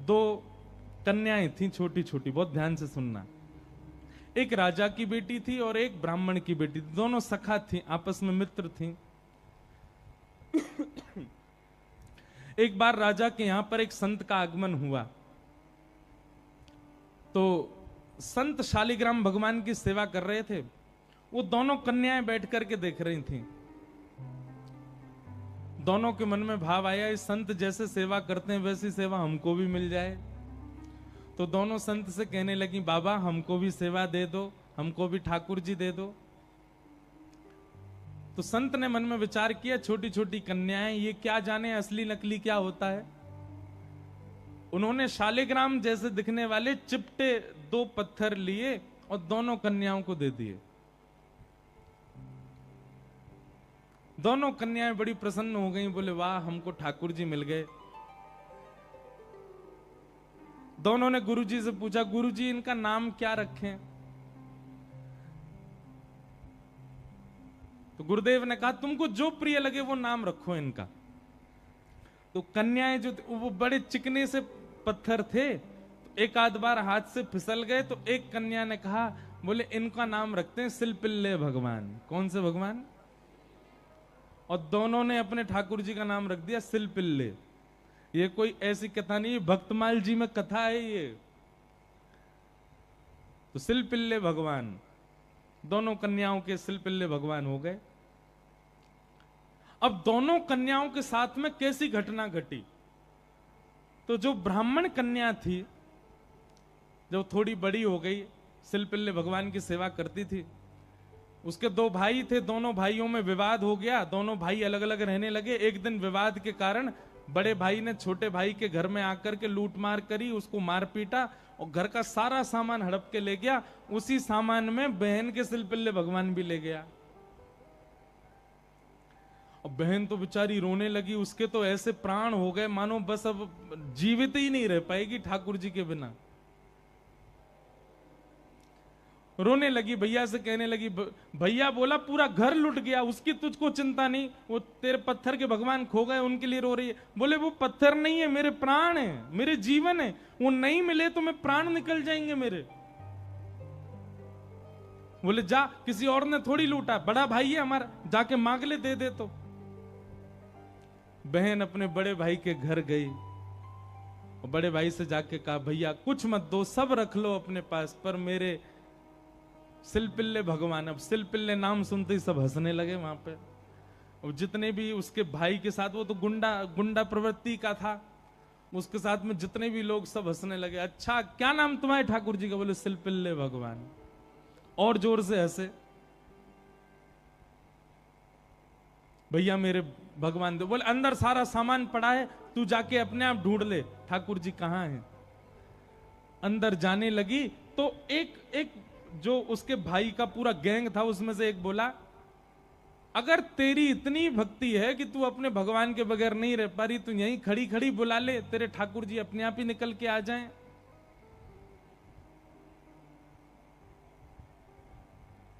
दो कन्याएं थी छोटी छोटी, बहुत ध्यान से सुनना। एक राजा की बेटी थी और एक ब्राह्मण की बेटी थी, दोनों सखा थी, आपस में मित्र थी। एक बार राजा के यहां पर एक संत का आगमन हुआ, तो संत शालिग्राम भगवान की सेवा कर रहे थे। वो दोनों कन्याएं बैठ करके देख रही थीं। दोनों के मन में भाव आया, इस संत जैसे सेवा करते हैं वैसी सेवा हमको भी मिल जाए। तो दोनों संत से कहने लगी, बाबा हमको भी सेवा दे दो, हमको भी ठाकुर जी दे दो। तो संत ने मन में विचार किया, छोटी छोटी कन्याएं, ये क्या जाने असली नकली क्या होता है। उन्होंने शालिग्राम जैसे दिखने वाले चिपटे 2 पत्थर लिए और दोनों कन्याओं को दे दिए। दोनों कन्याएं बड़ी प्रसन्न हो गईं, बोले वाह हमको ठाकुर जी मिल गए। दोनों ने गुरुजी से पूछा, गुरुजी इनका नाम क्या रखें। तो गुरुदेव ने कहा, तुमको जो प्रिय लगे वो नाम रखो इनका। तो कन्याएं जो वो बड़े चिकने से पत्थर थे, तो एक आध बार हाथ से फिसल गए। तो एक कन्या ने कहा, बोले इनका नाम रखते हैं सिलपिल्ले भगवान। कौन से भगवान? और दोनों ने अपने ठाकुर जी का नाम रख दिया सिलपिल्ले। ये कोई ऐसी कथा नहीं, भक्तमाल जी में कथा है ये। तो सिलपिल्ले भगवान, दोनों कन्याओं के सिलपिल्ले भगवान हो गए। अब दोनों कन्याओं के साथ में कैसी घटना घटी। तो जो ब्राह्मण कन्या थी, जब थोड़ी बड़ी हो गई, सिलपिल्ले भगवान की सेवा करती थी। उसके 2 भाई थे, दोनों भाइयों में विवाद हो गया, दोनों भाई अलग अलग रहने लगे। एक दिन विवाद के कारण बड़े भाई ने छोटे भाई के घर में आकर के लूट मार करी, उसको मार पीटा और घर का सारा सामान हड़प के ले गया। उसी सामान में बहन के सिलपिल्ले भगवान भी ले गया। और बहन तो बेचारी रोने लगी, उसके तो ऐसे प्राण हो गए मानो बस अब जीवित ही नहीं रह पाएगी ठाकुर जी के बिना। रोने लगी, भैया से कहने लगी, भैया बोला पूरा घर लुट गया, उसकी तुझको चिंता नहीं, वो तेरे पत्थर के भगवान खो गए उनके लिए रो रही है। बोले वो पत्थर नहीं है, मेरे प्राण है, मेरे जीवन है, वो नहीं मिले तो मैं प्राण निकल जाएंगे मेरे। बोले जा, किसी और ने थोड़ी लूटा, बड़ा भाई है हमारा, जाके मांग ले, दे दे। तो बहन अपने बड़े भाई के घर गई और बड़े भाई से जाके कहा, भैया कुछ मत दो, सब रख लो अपने पास, पर मेरे सिलपिल्ले भगवान। अब सिलपिल्ले नाम सुनते ही सब हंसने लगे वहां पे। और जितने भी उसके भाई के साथ, वो तो गुंडा प्रवृत्ति का था, उसके साथ में जितने भी लोग सब हंसने लगे। अच्छा क्या नाम तुम्हारे ठाकुर जी का? बोले सिलपिल्ले भगवान। और जोर से हंसे। भैया मेरे भगवान दो। बोले अंदर सारा सामान पड़ा है, तू जाके अपने आप ढूंढ ले ठाकुर जी कहां हैं। अंदर जाने लगी तो एक जो उसके भाई का पूरा गैंग था, उसमें से एक बोला, अगर तेरी इतनी भक्ति है कि तू अपने भगवान के बगैर नहीं रह पा रही, तू यहीं खड़ी खड़ी बुला ले, तेरे ठाकुर जी अपने आप ही निकल के आ जाएं।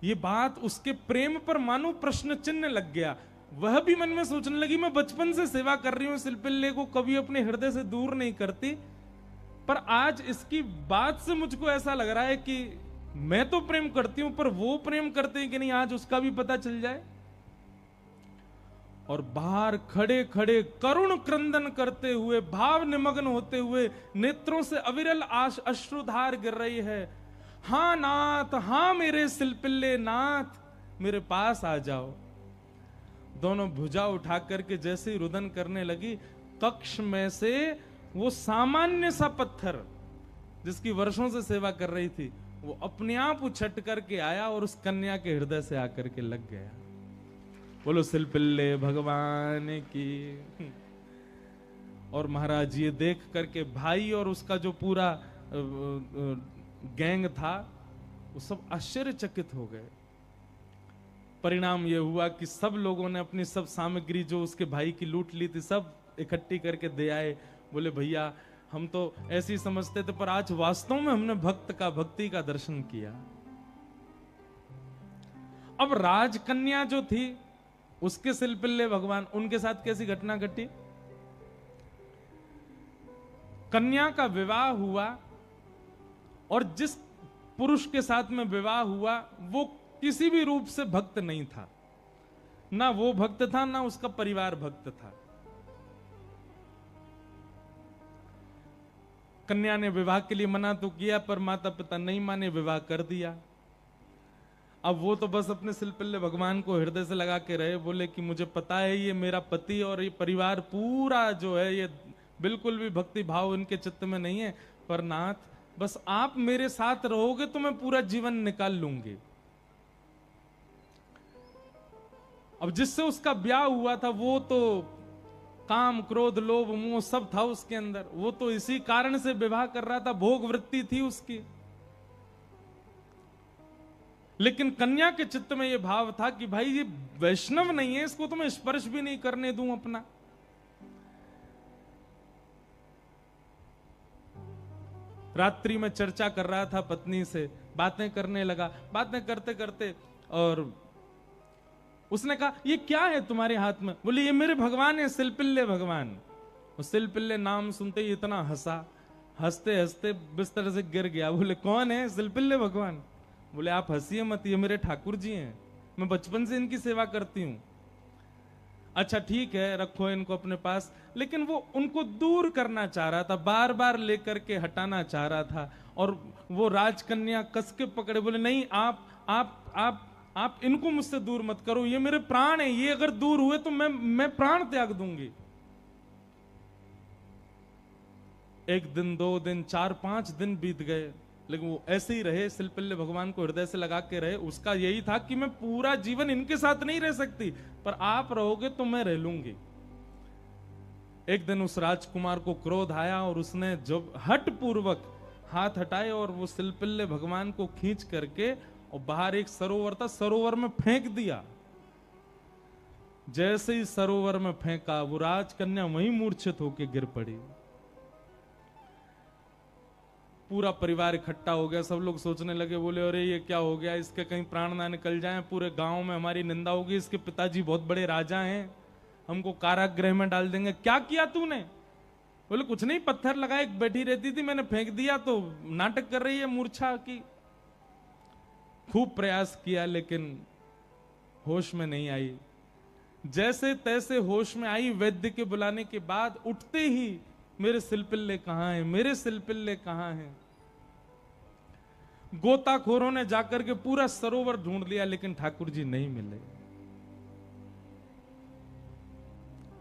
ये बात उसके प्रेम पर मानो प्रश्न चिन्ह लग गया। वह भी मन में सोचने लगी, मैं बचपन से सेवा कर रही हूं सिलपिल्ले को, कभी अपने हृदय से दूर नहीं करती, पर आज इसकी बात से मुझको ऐसा लग रहा है कि मैं तो प्रेम करती हूं, पर वो प्रेम करते हैं कि नहीं, आज उसका भी पता चल जाए। और बाहर खड़े खड़े करुण क्रंदन करते हुए, भाव निमग्न होते हुए, नेत्रों से अविरल अश्रुधार गिर रही है। हां नाथ, हां मेरे सिलपिल्ले नाथ, मेरे पास आ जाओ। दोनों भुजा उठा करके जैसे ही रुदन करने लगी, कक्ष में से वो सामान्य सा पत्थर जिसकी वर्षों से सेवा कर रही थी, वो अपने आप उछट करके आया और उस कन्या के हृदय से आकर के लग गया। बोलो सिलपिल्ले भगवान की। और महाराज ये देख करके भाई और उसका जो पूरा गैंग था, वो सब आश्चर्यचकित हो गए। परिणाम यह हुआ कि सब लोगों ने अपनी सब सामग्री जो उसके भाई की लूट ली थी, सब इकट्ठी करके दे आए। बोले भैया हम तो ऐसे ही समझते थे, पर आज वास्तव में हमने भक्ति का दर्शन किया। अब राजकन्या जो थी, उसके सिलपिल्ले भगवान, उनके साथ कैसी घटना घटी। कन्या का विवाह हुआ और जिस पुरुष के साथ में विवाह हुआ वो किसी भी रूप से भक्त नहीं था, ना वो भक्त था ना उसका परिवार भक्त था। कन्या ने विवाह के लिए मना तो किया पर माता पिता नहीं माने, विवाह कर दिया। अब वो तो बस अपने सिलपिल्ले भगवान को हृदय से लगा के रहे, बोले कि मुझे पता है ये मेरा पति और ये परिवार पूरा जो है ये बिल्कुल भी भक्ति भाव इनके चित्त में नहीं है, पर नाथ बस आप मेरे साथ रहोगे तो मैं पूरा जीवन निकाल लूंगी। अब जिससे उसका ब्याह हुआ था वो तो काम क्रोध लोभ मोह सब था उसके अंदर, वो तो इसी कारण से विवाह कर रहा था, भोग वृत्ति थी उसकी। लेकिन कन्या के चित्त में यह भाव था कि भाई ये वैष्णव नहीं है, इसको तो मैं स्पर्श भी नहीं करने दूं अपना। रात्रि में चर्चा कर रहा था पत्नी से, बातें करने लगा, बातें करते करते और उसने कहा ये क्या है तुम्हारे हाथ में? बोले ये मेरे भगवान है, सिलपिल्ले भगवान। और सिलपिल्ले नाम सुनते ही इतना हंसा, हंसते हंसते बिस्तर से गिर गया। बोले कौन है? सिलपिल्ले भगवान। बोले आप हंसिए मत, ये मेरे ठाकुर जी हैं, मैं बचपन से इनकी सेवा करती हूं। अच्छा ठीक है, रखो इनको अपने पास। लेकिन वो उनको दूर करना चाह रहा था, बार बार लेकर के हटाना चाह रहा था। और वो राजकन्या कस के पकड़े, बोले नहीं आप इनको मुझसे दूर मत करो, ये मेरे प्राण है, ये अगर दूर हुए तो मैं प्राण त्याग दूंगी। एक दिन, 2 दिन, 4-5 दिन बीत गए, लेकिन वो ऐसे ही रहे, सिलपिल्ले भगवान को हृदय से लगा के रहे। उसका यही था कि मैं पूरा जीवन इनके साथ नहीं रह सकती, पर आप रहोगे तो मैं रह लूंगी। एक दिन उस राजकुमार को क्रोध आया और उसने जब हट पूर्वक हाथ हटाए और वो सिलपिल्ले भगवान को खींच करके और बाहर एक सरोवर था, सरोवर में फेंक दिया। जैसे ही सरोवर में फेंका, वो राजकन्या वहीं मूर्छित होकर गिर पड़ी। पूरा परिवार इकट्ठा हो गया, सब लोग सोचने लगे, बोले अरे ये क्या हो गया, इसके कहीं प्राण ना निकल जाएं, पूरे गांव में हमारी निंदा होगी, इसके पिताजी बहुत बड़े राजा हैं, हमको कारागृह में डाल देंगे। क्या किया तूने? बोले कुछ नहीं, पत्थर लगाए, बैठी रहती थी, मैंने फेंक दिया तो नाटक कर रही है मूर्छा की। खूब प्रयास किया लेकिन होश में नहीं आई। जैसे तैसे होश में आई, वैद्य के बुलाने के बाद उठते ही मेरे सिलपिल्ले कहां हैं, मेरे सिलपिल्ले कहां हैं। गोताखोरों ने जाकर के पूरा सरोवर ढूंढ लिया लेकिन ठाकुर जी नहीं मिले।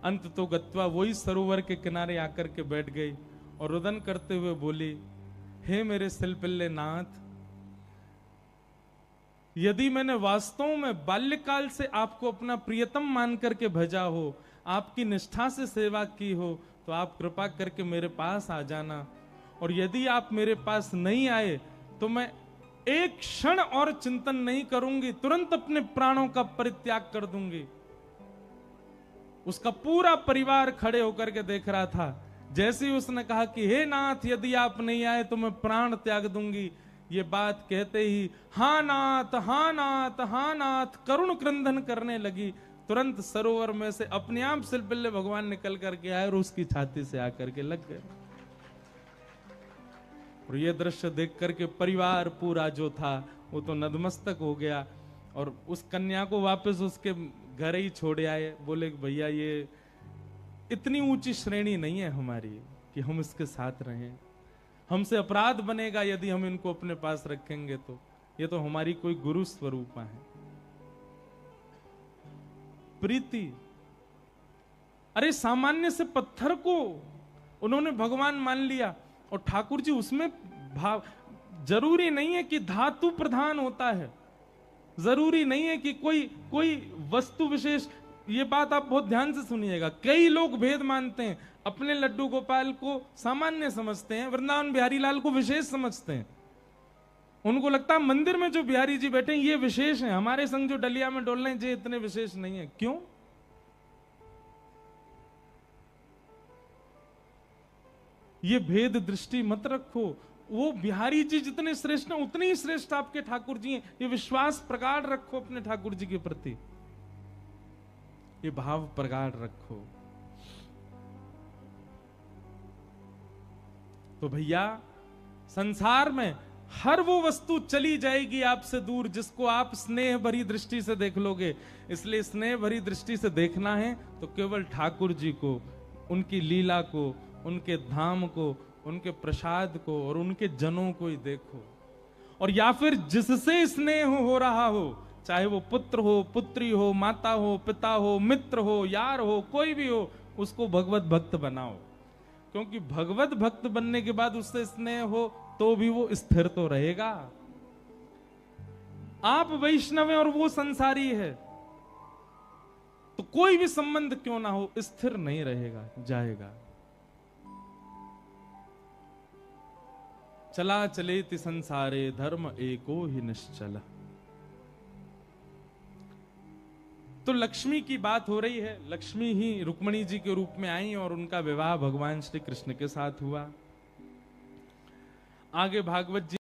अंत तो गत्वा वही सरोवर के किनारे आकर के बैठ गई और रुदन करते हुए बोली, हे मेरे सिलपिल्ले नाथ, यदि मैंने वास्तव में बाल्यकाल से आपको अपना प्रियतम मान करके भेजा हो, आपकी निष्ठा से सेवा की हो, तो आप कृपा करके मेरे पास आ जाना। और यदि आप मेरे पास नहीं आए तो मैं एक क्षण और चिंतन नहीं करूंगी, तुरंत अपने प्राणों का परित्याग कर दूंगी। उसका पूरा परिवार खड़े होकर के देख रहा था। जैसे ही उसने कहा कि हे नाथ, यदि आप नहीं आए तो मैं प्राण त्याग दूंगी, ये बात कहते ही हाँ नाथ, हाँ नाथ, हाँ नाथ करुण क्रंदन करने लगी। तुरंत सरोवर में से अपने आप सिलपिल्ले भगवान निकल करके आए और उसकी छाती से आकर के लग गए। और ये दृश्य देख करके परिवार पूरा जो था वो तो नतमस्तक हो गया और उस कन्या को वापस उसके घर ही छोड़ आए। बोले भैया ये इतनी ऊंची श्रेणी नहीं है हमारी कि हम इसके साथ रहें, हमसे अपराध बनेगा यदि हम इनको अपने पास रखेंगे, तो ये तो हमारी कोई गुरु स्वरूपा है। प्रीति, अरे सामान्य से पत्थर को उन्होंने भगवान मान लिया और ठाकुर जी उसमें भाव। जरूरी नहीं है कि धातु प्रधान होता है, जरूरी नहीं है कि कोई वस्तु विशेष। ये बात आप बहुत ध्यान से सुनिएगा। कई लोग भेद मानते हैं, अपने लड्डू गोपाल को सामान्य समझते हैं, वृंदावन बिहारी लाल को विशेष समझते हैं। उनको लगता है मंदिर में जो बिहारी जी बैठे हैं ये विशेष हैं, हमारे संग जो डलिया में डोल रहे हैं ये इतने विशेष नहीं है। क्यों? ये भेद दृष्टि मत रखो। वो बिहारी जी जितने श्रेष्ठ हैं उतने ही श्रेष्ठ आपके ठाकुर जी हैं। ये विश्वास प्रगाढ़ रखो अपने ठाकुर जी के प्रति, ये भाव प्रगाढ़ रखो। तो भैया संसार में हर वो वस्तु चली जाएगी आपसे दूर जिसको आप स्नेह भरी दृष्टि से देख लोगे। इसलिए स्नेह भरी दृष्टि से देखना है तो केवल ठाकुर जी को, उनकी लीला को, उनके धाम को, उनके प्रसाद को और उनके जनों को ही देखो। और या फिर जिससे स्नेह हो रहा हो, चाहे वो पुत्र हो, पुत्री हो, माता हो, पिता हो, मित्र हो, यार हो, कोई भी हो, उसको भगवत भक्त बनाओ। क्योंकि भगवत भक्त बनने के बाद उससे स्नेह हो तो भी वो स्थिर तो रहेगा। आप वैष्णव हैं और वो संसारी है, तो कोई भी संबंध क्यों ना हो स्थिर नहीं रहेगा, जाएगा। चला चलेति संसारे धर्म एको ही निश्चल। तो लक्ष्मी की बात हो रही है। लक्ष्मी ही रुक्मिणी जी के रूप में आई और उनका विवाह भगवान श्री कृष्ण के साथ हुआ। आगे भागवत जी